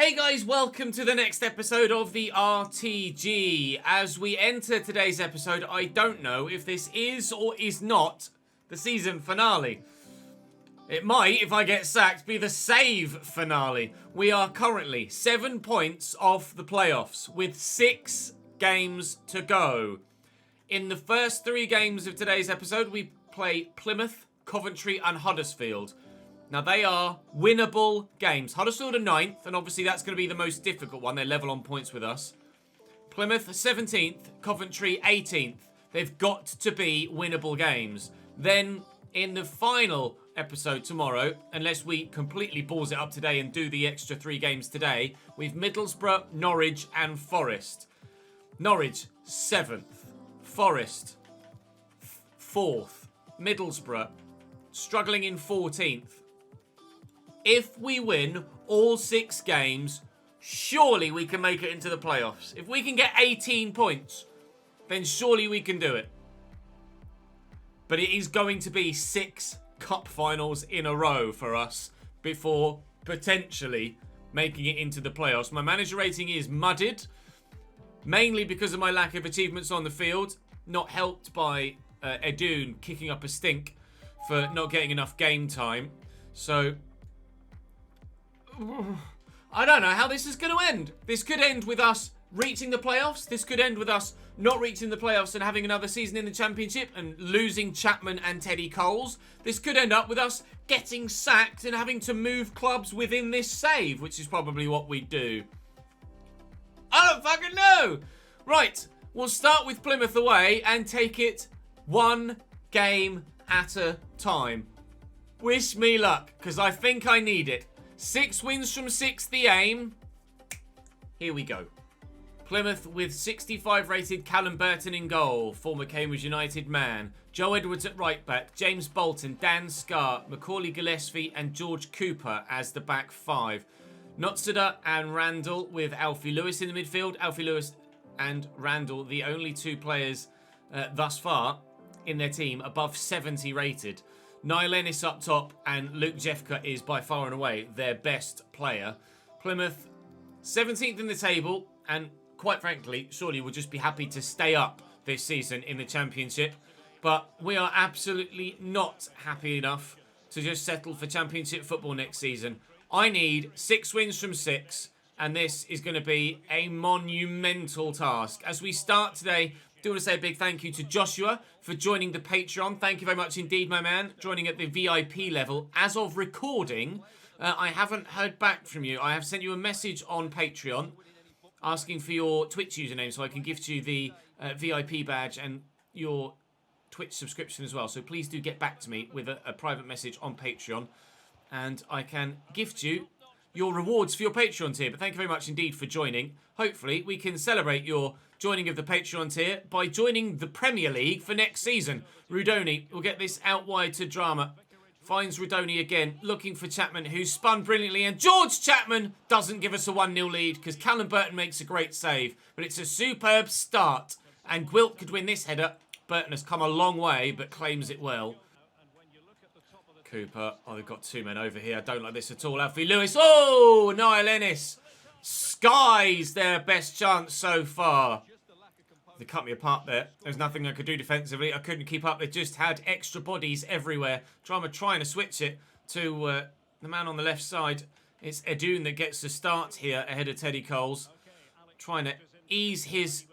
Hey guys, welcome to the next episode of the RTG. As we enter today's episode, I don't know if this is or is not the season finale. It might, if I get sacked, be the save finale. We are currently 7 points off the playoffs with 6 games to go. In the first 3 games of today's episode, we play Plymouth, Coventry and Huddersfield. Now, they are winnable games. Huddersfield are 9th, and obviously that's going to be the most difficult one. They're level on points with us. Plymouth 17th, Coventry 18th. They've got to be winnable games. Then, in the final episode tomorrow, unless we completely balls it up today and do the extra 3 games today, we've Middlesbrough, Norwich and Forest. Norwich, 7th. Forest, 4th. Middlesbrough, struggling in 14th. If we win all 6 games, surely we can make it into the playoffs. If we can get 18 points, then surely we can do it. But it is going to be 6 cup finals in a row for us before potentially making it into the playoffs. My manager rating is muddied, mainly because of my lack of achievements on the field, not helped by Edun kicking up a stink for not getting enough game time. So I don't know how this is going to end. This could end with us reaching the playoffs. This could end with us not reaching the playoffs and having another season in the Championship and losing Chapman and Teddy Coles. This could end up with us getting sacked and having to move clubs within this save, which is probably what we do. I don't fucking know. Right, we'll start with Plymouth away and take it 1 game at a time. Wish me luck, because I think I need it. 6 wins from 6, the aim. Here we go. Plymouth with 65 rated Callum Burton in goal. Former Cambridge United man. Joe Edwards at right back. James Bolton, Dan Scarr, Macaulay Gillespie and George Cooper as the back 5. Notsuda and Randall with Alfie Lewis in the midfield. Alfie Lewis and Randall, the only 2 players thus far in their team above 70 rated. Niall Ennis up top and Luke Jeffka is by far and away their best player. Plymouth 17th in the table and quite frankly, surely we'll just be happy to stay up this season in the Championship. But we are absolutely not happy enough to just settle for Championship football next season. I need 6 wins from 6 and this is going to be a monumental task. As we start today, I do want to say a big thank you to Joshua for joining the Patreon. Thank you very much indeed, my man, joining at the VIP level. As of recording, I haven't heard back from you. I have sent you a message on Patreon asking for your Twitch username so I can gift you the VIP badge and your Twitch subscription as well. So please do get back to me with a private message on Patreon and I can gift you your rewards for your Patreon tier. But thank you very much indeed for joining. Hopefully we can celebrate your joining of the Patreon tier by joining the Premier League for next season. Rudoni will get this out wide to Drama. Finds Rudoni again, looking for Chapman, who spun brilliantly. And George Chapman doesn't give us a 1-0 lead because Callum Burton makes a great save. But it's a superb start. And Gwilt could win this header. Burton has come a long way, but claims it well. Cooper. Oh, they've got 2 men over here. I don't like this at all. Alfie Lewis. Oh, Niall Ennis. Skies their best chance so far. They cut me apart there. There's nothing I could do defensively. I couldn't keep up. They just had extra bodies everywhere. Drama trying to switch it to the man on the left side. It's Edun that gets the start here ahead of Teddy Coles. Trying to ease his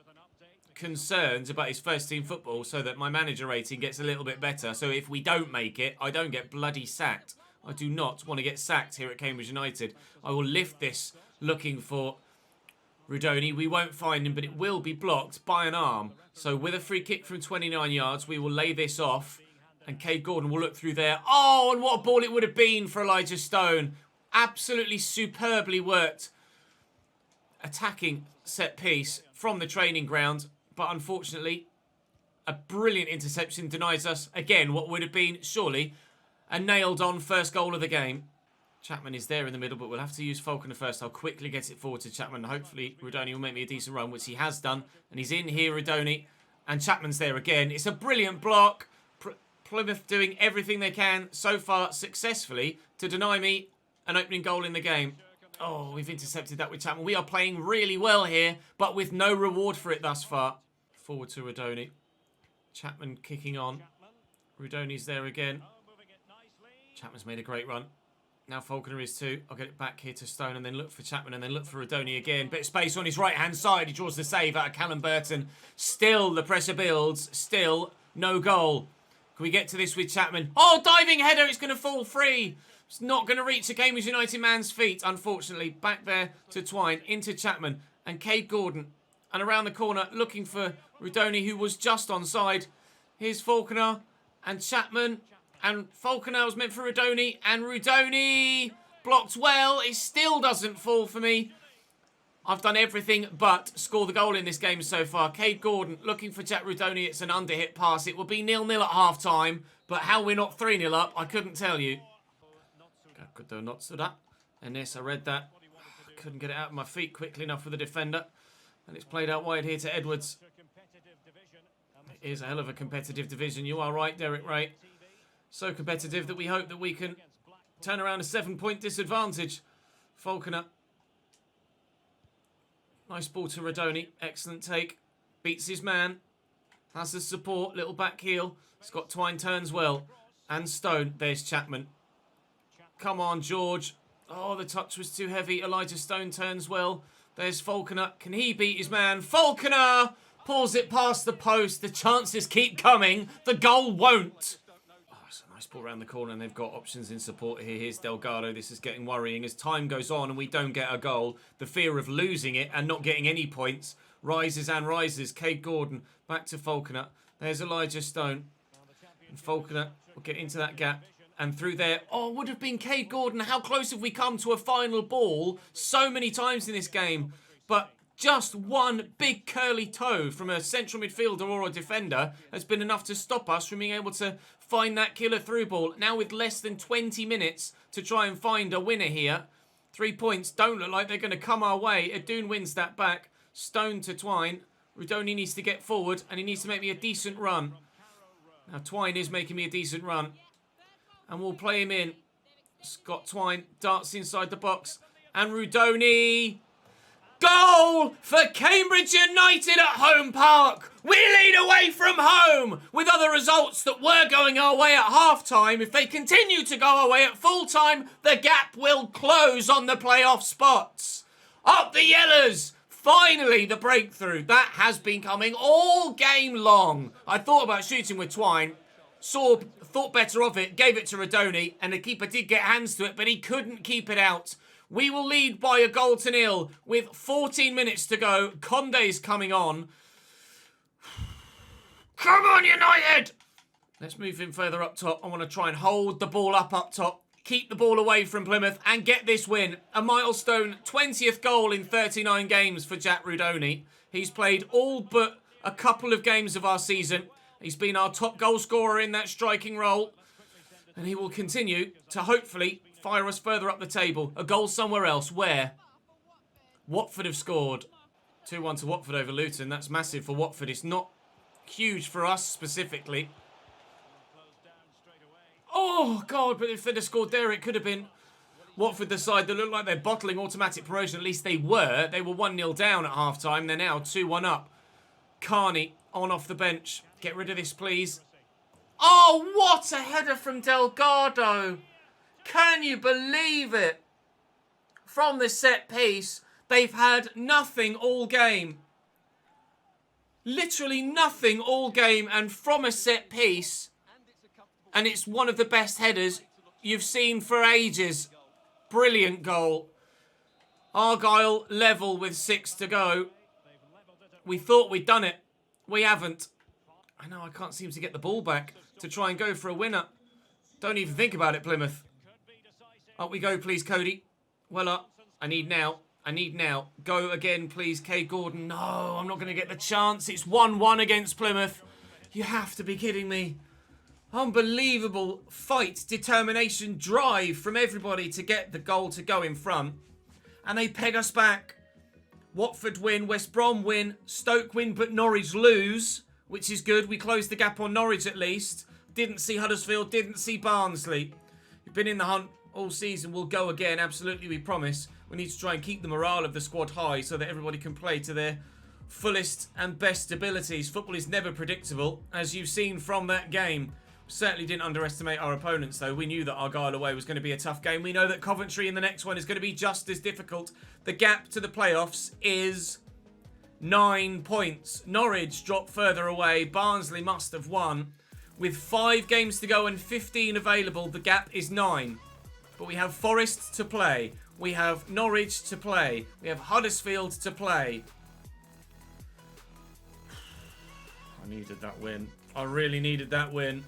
concerns about his first team football so that my manager rating gets a little bit better. So if we don't make it, I don't get bloody sacked. I do not want to get sacked here at Cambridge United. I will lift this looking for Rudoni. We won't find him, but it will be blocked by an arm. So with a free kick from 29 yards, we will lay this off. And Cade Gordon will look through there. Oh, and what a ball it would have been for Elijah Stone. Absolutely superbly worked. Attacking set piece from the training ground. But unfortunately, a brilliant interception denies us, again, what would have been, surely, a nailed-on first goal of the game. Chapman is there in the middle, but we'll have to use Falconer first. I'll quickly get it forward to Chapman. Hopefully, Rudoni will make me a decent run, which he has done. And he's in here, Rudoni. And Chapman's there again. It's a brilliant block. Plymouth doing everything they can so far successfully to deny me an opening goal in the game. Oh, we've intercepted that with Chapman. We are playing really well here, but with no reward for it thus far. Forward to Rudoni. Chapman kicking on. Rudoni's there again. Chapman's made a great run. Now Falconer is too. I'll get it back here to Stone and then look for Chapman and then look for Rudoni again. Bit of space on his right-hand side. He draws the save out of Callum Burton. Still the pressure builds. Still no goal. Can we get to this with Chapman? Oh, diving header. It's going to fall free. It's not going to reach a Cambridge United man's feet, unfortunately. Back there to Twine. Into Chapman. And Cade Gordon. And around the corner looking for Rudoni, who was just onside. Here's Falconer and Chapman. And Falconer was meant for Rudoni. And Rudoni blocked well. It still doesn't fall for me. I've done everything but score the goal in this game so far. Cade Gordon looking for Jack Rudoni. It's an underhit pass. It will be 0-0 at half-time. But how we're not 3-0 up, I couldn't tell you. Good though, not stood up. And yes, I read that. I couldn't get it out of my feet quickly enough for the defender. And it's played out wide here to Edwards. It is a hell of a competitive division. You are right, Derek Ray. So competitive that we hope that we can turn around a 7-point disadvantage. Falconer. Nice ball to Rudoni. Excellent take. Beats his man. Has the support. Little back heel. Scott Twine turns well. And Stone. There's Chapman. Come on, George. Oh, the touch was too heavy. Elijah Stone turns well. There's Falconer. Can he beat his man? Falconer pulls it past the post. The chances keep coming. The goal won't. Oh, it's a nice ball around the corner, and they've got options in support here. Here's Delgado. This is getting worrying. As time goes on and we don't get a goal, the fear of losing it and not getting any points rises and rises. Cade Gordon back to Falconer. There's Elijah Stone. And Falconer will get into that gap. And through there, oh, would have been Cade Gordon. How close have we come to a final ball so many times in this game? But just one big curly toe from a central midfielder or a defender has been enough to stop us from being able to find that killer through ball. Now with less than 20 minutes to try and find a winner here. 3 points don't look like they're going to come our way. Adoon wins that back. Stone to Twine. Rudoni needs to get forward and he needs to make me a decent run. Now Twine is making me a decent run. And we'll play him in. Scott Twine darts inside the box. And Rudoni. Goal for Cambridge United at Home Park. We lead away from home. With other results that were going our way at half-time. If they continue to go our way at full-time, the gap will close on the playoff spots. Up the Yellers. Finally, the breakthrough. That has been coming all game long. I thought about shooting with Twine. Thought better of it, gave it to Rudoni, and the keeper did get hands to it, but he couldn't keep it out. We will lead by 1-0 with 14 minutes to go. Conde's coming on. Come on, United! Let's move him further up top. I want to try and hold the ball up top, keep the ball away from Plymouth, and get this win. A milestone 20th goal in 39 games for Jack Rudoni. He's played all but a couple of games of our season. He's been our top goal scorer in that striking role. And he will continue to hopefully fire us further up the table. A goal somewhere else. Where? Watford have scored. 2-1 to Watford over Luton. That's massive for Watford. It's not huge for us specifically. Oh, God. But if they'd have scored there, it could have been Watford, the side that looked like they're bottling automatic promotion. At least they were. They were 1-0 down at half-time. They're now 2-1 up. Carney on off the bench. Get rid of this, please. Oh, what a header from Delgado. Can you believe it? From the set piece, they've had nothing all game. Literally nothing all game, and from a set piece. And it's one of the best headers you've seen for ages. Brilliant goal. Argyle level with 6 to go. We thought we'd done it. We haven't. I know, I can't seem to get the ball back to try and go for a winner. Don't even think about it, Plymouth. Up we go, please, Cody. Well up. I need now. Go again, please, Cade Gordon. No, I'm not going to get the chance. It's 1-1 against Plymouth. You have to be kidding me. Unbelievable fight, determination, drive from everybody to get the goal to go in front. And they peg us back. Watford win, West Brom win, Stoke win, but Norwich lose. Which is good. We closed the gap on Norwich at least. Didn't see Huddersfield. Didn't see Barnsley. We've been in the hunt all season. We'll go again. Absolutely, we promise. We need to try and keep the morale of the squad high so that everybody can play to their fullest and best abilities. Football is never predictable, as you've seen from that game. Certainly didn't underestimate our opponents, though. We knew that Argyle away was going to be a tough game. We know that Coventry in the next one is going to be just as difficult. The gap to the playoffs is 9 points. Norwich dropped further away. Barnsley must have won. With 5 games to go and 15 available, the gap is 9. But we have Forest to play. We have Norwich to play. We have Huddersfield to play. I needed that win. I really needed that win.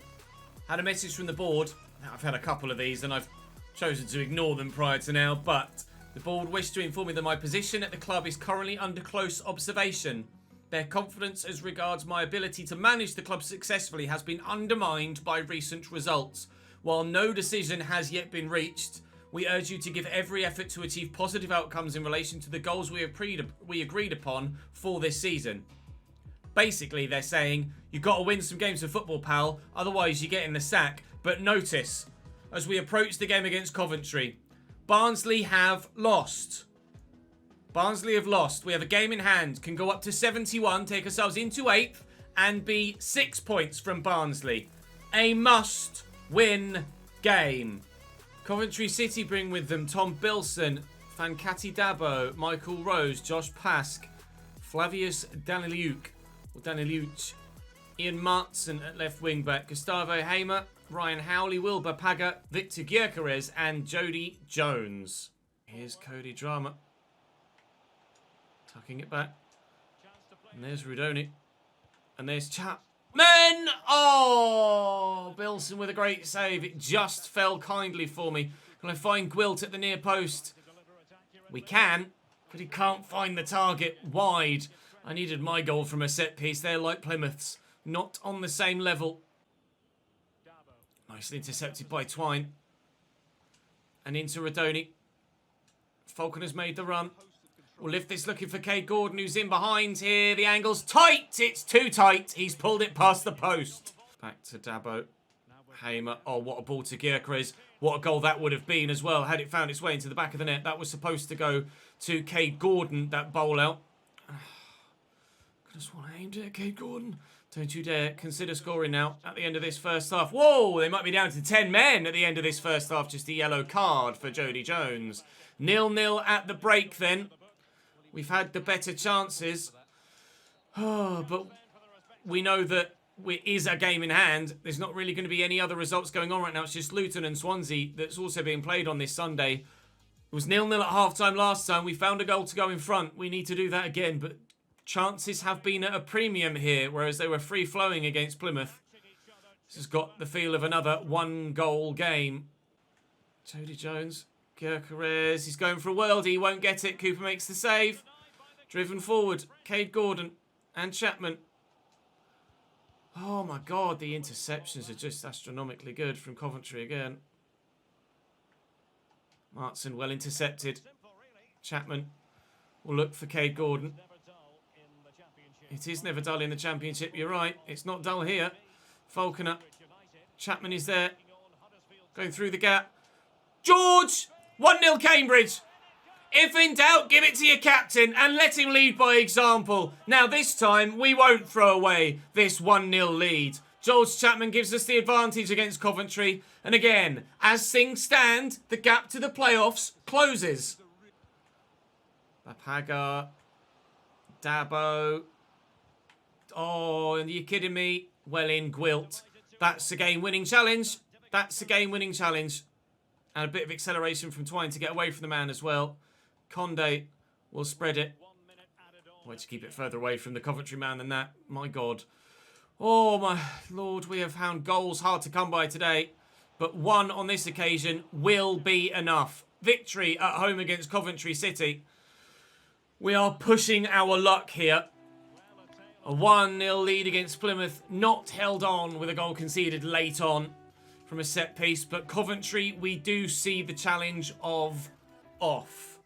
Had a message from the board. I've had a couple of these and I've chosen to ignore them prior to now, but the board wished to inform me that my position at the club is currently under close observation. Their confidence as regards my ability to manage the club successfully has been undermined by recent results. While no decision has yet been reached, we urge you to give every effort to achieve positive outcomes in relation to the goals we agreed upon for this season. Basically, they're saying, you've got to win some games of football, pal, otherwise you get in the sack. But notice, as we approach the game against Coventry, Barnsley have lost. Barnsley have lost. We have a game in hand, can go up to 71, take ourselves into 8th, and be 6 points from Barnsley. A must-win game. Coventry City bring with them Tom Bilson, Fankati Dabo, Michael Rose, Josh Pask, Flavius Daniluch, Ian Martson at left wing back, Gustavo Hamer, Ryan Howley, Wilbur Paga, Victor Gyökeres, and Jody Jones. Here's Cody Drama. Tucking it back. And there's Rudoni. And there's Chapman. Oh! Bilson with a great save. It just fell kindly for me. Can I find Gwilt at the near post? We can, but he can't find the target wide. I needed my goal from a set piece there, like Plymouth's. Not on the same level. Nicely intercepted by Twine. And into Radoni. Falcon has made the run. We'll lift this looking for Cade Gordon, who's in behind here. The angle's tight. It's too tight. He's pulled it past the post. Back to Dabo. Hamer. Oh, what a ball to Gyökeres. What a goal that would have been as well, had it found its way into the back of the net. That was supposed to go to Cade Gordon, that bowl out. Just want to aim at Cade Gordon. Don't you dare consider scoring now at the end of this first half. Whoa, they might be down to 10 men at the end of this first half. Just a yellow card for Jody Jones. 0-0 at the break then. We've had the better chances. Oh, but we know that it is a game in hand. There's not really going to be any other results going on right now. It's just Luton and Swansea that's also being played on this Sunday. It was 0-0 at half-time last time. We found a goal to go in front. We need to do that again, but chances have been at a premium here, whereas they were free-flowing against Plymouth. This has got the feel of another one-goal game. Jody Jones, Gyökeres, he's going for a worldie, he won't get it. Cooper makes the save. Driven forward, Cade Gordon and Chapman. Oh my God, the interceptions are just astronomically good from Coventry again. Martson well intercepted. Chapman will look for Cade Gordon. It is never dull in the Championship, you're right. It's not dull here. Falconer. Chapman is there. Going through the gap. George! 1-0 Cambridge. If in doubt, give it to your captain and let him lead by example. Now this time, we won't throw away this 1-0 lead. George Chapman gives us the advantage against Coventry. And again, as things stand, the gap to the playoffs closes. Papaga. Dabo. Oh, are you kidding me? Well in, Gwilt. That's a game-winning challenge. That's a game-winning challenge. And a bit of acceleration from Twine to get away from the man as well. Conde will spread it. Way to keep it further away from the Coventry man than that. My God. Oh, my Lord. We have found goals hard to come by today. But one on this occasion will be enough. Victory at home against Coventry City. We are pushing our luck here. A 1-0 lead against Plymouth, not held on with a goal conceded late on from a set piece. But Coventry, we do see the challenge of off.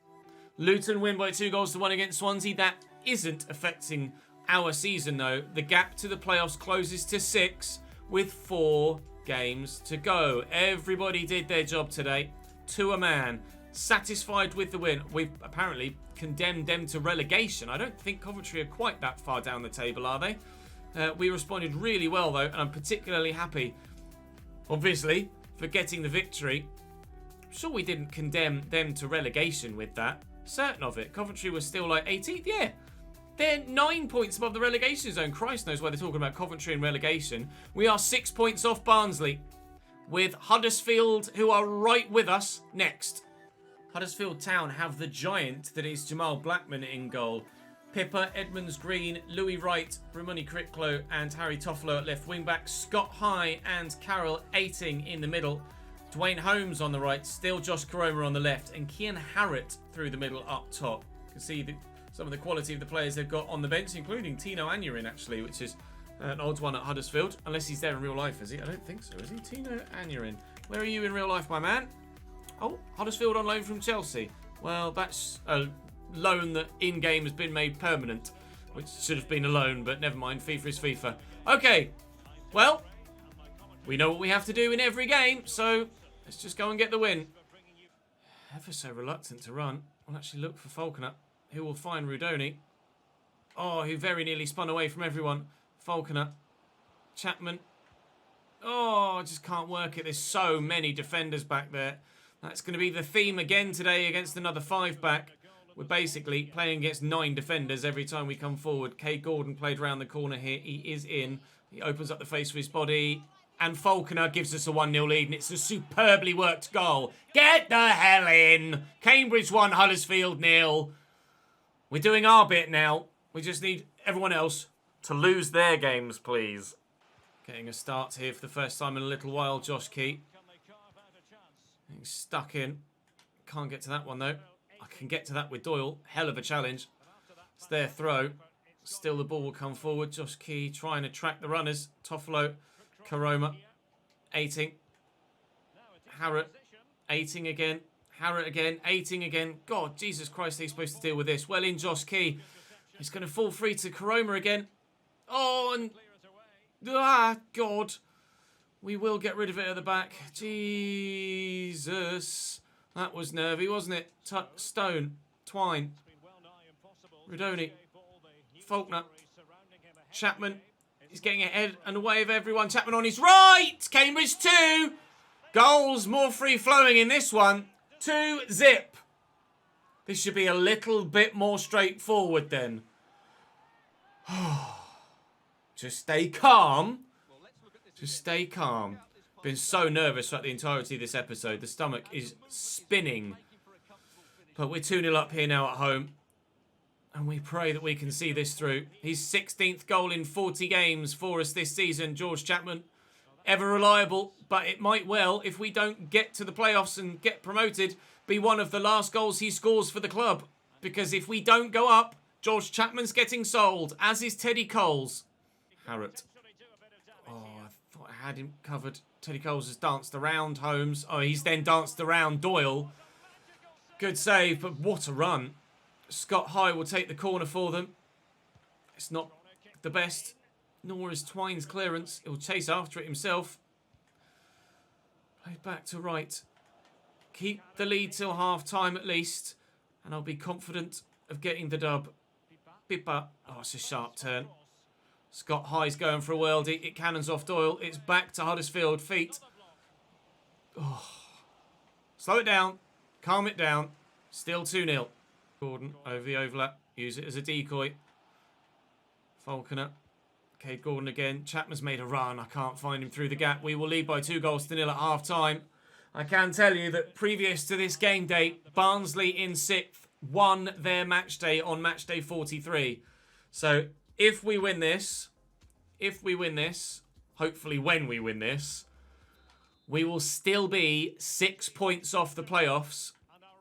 Luton win by 2-1 against Swansea. That isn't affecting our season, though. The gap to the playoffs closes to 6 with 4 games to go. Everybody did their job today, to a man. satisfied with the win. We've apparently condemned them to relegation. I don't think Coventry are quite that far down the table, are they? We responded really well, though, and I'm particularly happy, obviously, for getting the victory. I'm sure we didn't condemn them to relegation with that. Certain of it. Coventry was still like 18th, yeah. They're 9 points above the relegation zone. Christ knows why they're talking about Coventry and relegation. We are 6 points off Barnsley, with Huddersfield, who are right with us, next. Huddersfield Town have the giant that is Jamal Blackman in goal. Pippa, Edmonds Green, Louis Wright, Brimoni Cricklow and Harry Toffolo at left wing-back. Scott High and Carol Aiting in the middle. Dwayne Holmes on the right, still Josh Koroma on the left, and Kian Harrott through the middle up top. You can see some of the quality of the players they've got on the bench, including Tino Aneurin, actually, which is an odd one at Huddersfield. Unless he's there in real life, is he? I don't think so, is he? Tino Aneurin. Where are you in real life, my man? Oh, Huddersfield on loan from Chelsea. Well, that's a loan that in-game has been made permanent, which should have been a loan, but never mind. FIFA is FIFA. Okay, well, we know what we have to do in every game, so let's just go and get the win. Ever so reluctant to run. I'll actually look for Falconer, who will find Rudoni. Oh, who very nearly spun away from everyone. Falconer. Chapman. Oh, I just can't work it. There's so many defenders back there. That's going to be the theme again today against another 5-back. We're basically playing against 9 defenders every time we come forward. Kay Gordon played round the corner here. He is in. He opens up the face with his body. And Falconer gives us a 1-0 lead. And it's a superbly worked goal. Get the hell in. Cambridge 1, Huddersfield 0. We're doing our bit now. We just need everyone else to lose their games, please. Getting a start here for the first time in a little while, Josh Key. He's stuck in. Can't get to that one, though. I can get to that with Doyle. Hell of a challenge. It's their throw. Still the ball will come forward. Josh Key trying to track the runners. Toffolo, Koroma, Aiting. Harrott, Aiting again. Harrott again, Aiting again. God, Jesus Christ, they're supposed to deal with this. Well in, Josh Key. It's going to fall free to Koroma again. Oh, and... ah, God. We will get rid of it at the back. Jesus. That was nervy, wasn't it? Stone. Twine. Rudoni. Faulkner. Chapman. He's getting ahead and away of everyone. Chapman on his right. Cambridge 2. Goals more free-flowing in this one. 2-zip. This should be a little bit more straightforward then. Just stay calm. Just stay calm. Been so nervous throughout the entirety of this episode. The stomach is spinning. But we're 2-0 up here now at home. And we pray that we can see this through. His 16th goal in 40 games for us this season, George Chapman. Ever reliable, but it might well, if we don't get to the playoffs and get promoted, be one of the last goals he scores for the club. Because if we don't go up, George Chapman's getting sold, as is Teddy Coles. Harrott. Oh, I thought I had him covered. Teddy Coles has danced around Holmes. Oh, he's then danced around Doyle. Good save, but what a run. Scott High will take the corner for them. It's not the best, nor is Twine's clearance. He'll chase after it himself. Play back to right. Keep the lead till half-time at least, and I'll be confident of getting the dub. Pippa. Oh, it's a sharp turn. Scott High's going for a worldie. It cannons off Doyle. It's back to Huddersfield. Feet. Oh. Slow it down. Calm it down. Still 2-0. Gordon over the overlap. Use it as a decoy. Falconer. Okay, Gordon again. Chapman's made a run. I can't find him through the gap. We will lead by 2-0 at half-time. I can tell you that previous to this game day, Barnsley in 6th won their match day on match day 43. So if we win this, hopefully when we win this, we will still be 6 points off the playoffs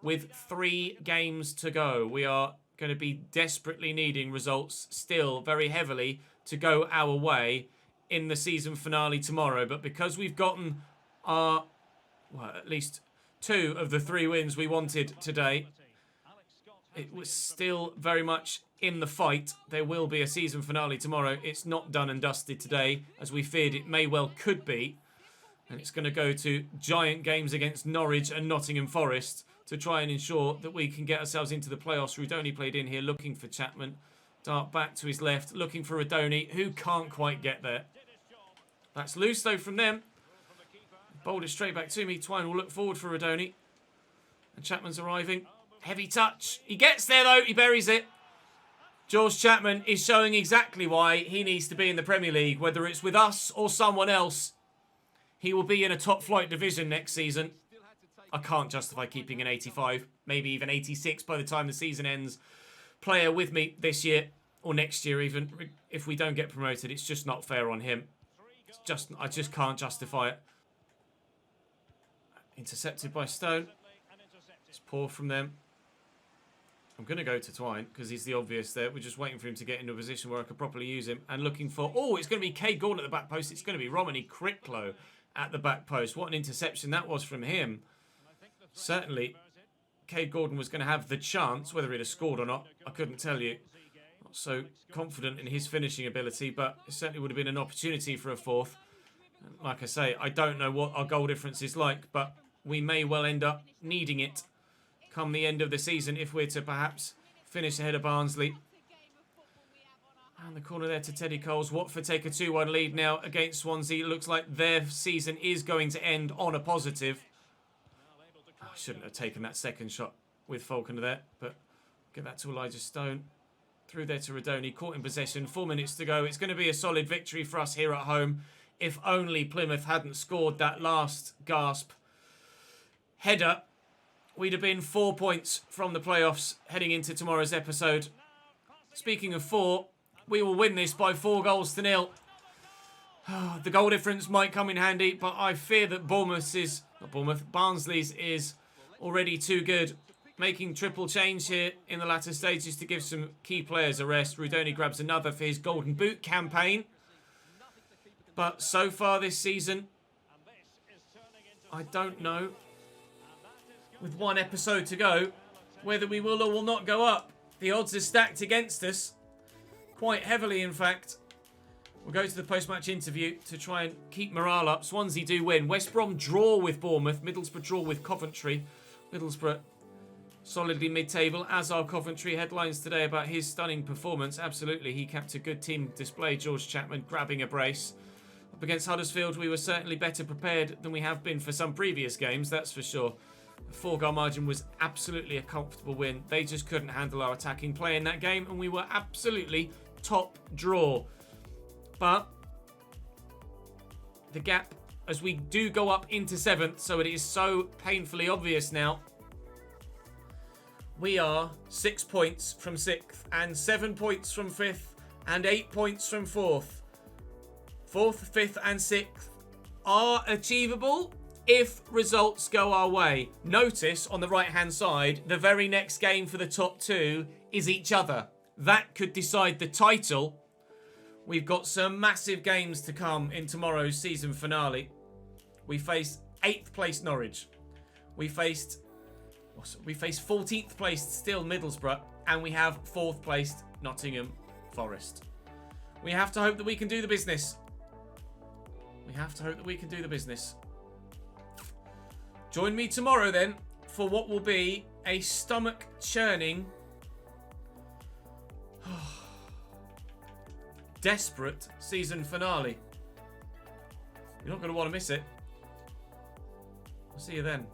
with 3 games to go. We are going to be desperately needing results still very heavily to go our way in the season finale tomorrow. But because we've gotten our, well, at least 2 of the 3 wins we wanted today, it was still very much in the fight. There will be a season finale tomorrow. It's not done and dusted today, as we feared it may well could be. And it's going to go to giant games against Norwich and Nottingham Forest. to try and ensure that we can get ourselves into the playoffs. Rudoni played in here looking for Chapman. Dart back to his left, looking for Rudoni, who can't quite get there. That's loose, though, from them. Bowled it straight back to me. Twine will look forward for Rudoni. And Chapman's arriving. Heavy touch. He gets there, though. He buries it. George Chapman is showing exactly why he needs to be in the Premier League. Whether it's with us or someone else, he will be in a top-flight division next season. I can't justify keeping an 85, maybe even 86 by the time the season ends. Player with me this year, or next year even, if we don't get promoted. It's just not fair on him. I just can't justify it. Intercepted by Stone. It's poor from them. I'm going to go to Twine because he's the obvious there. We're just waiting for him to get into a position where I could properly use him. And looking for... Oh, it's going to be Cade Gordon at the back post. It's going to be Romany Cricklow at the back post. What an interception that was from him. Certainly, Cade Gordon was going to have the chance. Whether he'd have scored or not, I couldn't tell you. Not so confident in his finishing ability, but it certainly would have been an opportunity for a fourth. Like I say, I don't know what our goal difference is like, but we may well end up needing it come the end of the season if we're to perhaps finish ahead of Barnsley. And the corner there to Teddy Coles. Watford take a 2-1 lead now against Swansea. It looks like their season is going to end on a positive. Oh, I shouldn't have taken that second shot with Falconer there, but give that to Elijah Stone. Through there to Rudoni, caught in possession. 4 minutes to go. It's going to be a solid victory for us here at home. If only Plymouth hadn't scored that last gasp header, we'd have been 4 points from the playoffs heading into tomorrow's episode. Speaking of 4, we will win this by 4-0. The goal difference might come in handy, but I fear that Barnsley's is already too good. Making triple change here in the latter stages to give some key players a rest. Rudoni grabs another for his Golden Boot campaign. But so far this season, I don't know, with 1 episode to go, whether we will or will not go up. The odds are stacked against us, quite heavily in fact. We'll go to the post-match interview to try and keep morale up. Swansea do win. West Brom draw with Bournemouth. Middlesbrough draw with Coventry. Middlesbrough solidly mid-table, as are Coventry. Headlines today about his stunning performance. Absolutely, he kept a good team display. George Chapman grabbing a brace. Up against Huddersfield, we were certainly better prepared than we have been for some previous games, that's for sure. The 4-goal margin was absolutely a comfortable win. They just couldn't handle our attacking play in that game, and we were absolutely top draw. But the gap, as we do go up into 7th, so it is so painfully obvious now, we are 6 points from 6th, and 7 points from 5th, and 8 points from 4th. 4th, 5th, and 6th are achievable if results go our way. Notice on the right-hand side, the very next game for the top 2 is each other. That could decide the title. We've got some massive games to come in tomorrow's season finale. We face 8th place Norwich. We faced 14th placed still Middlesbrough, and we have 4th placed Nottingham Forest. We have to hope that we can do the business. Join me tomorrow then for what will be a stomach-churning, desperate season finale. You're not going to want to miss it. I'll see you then.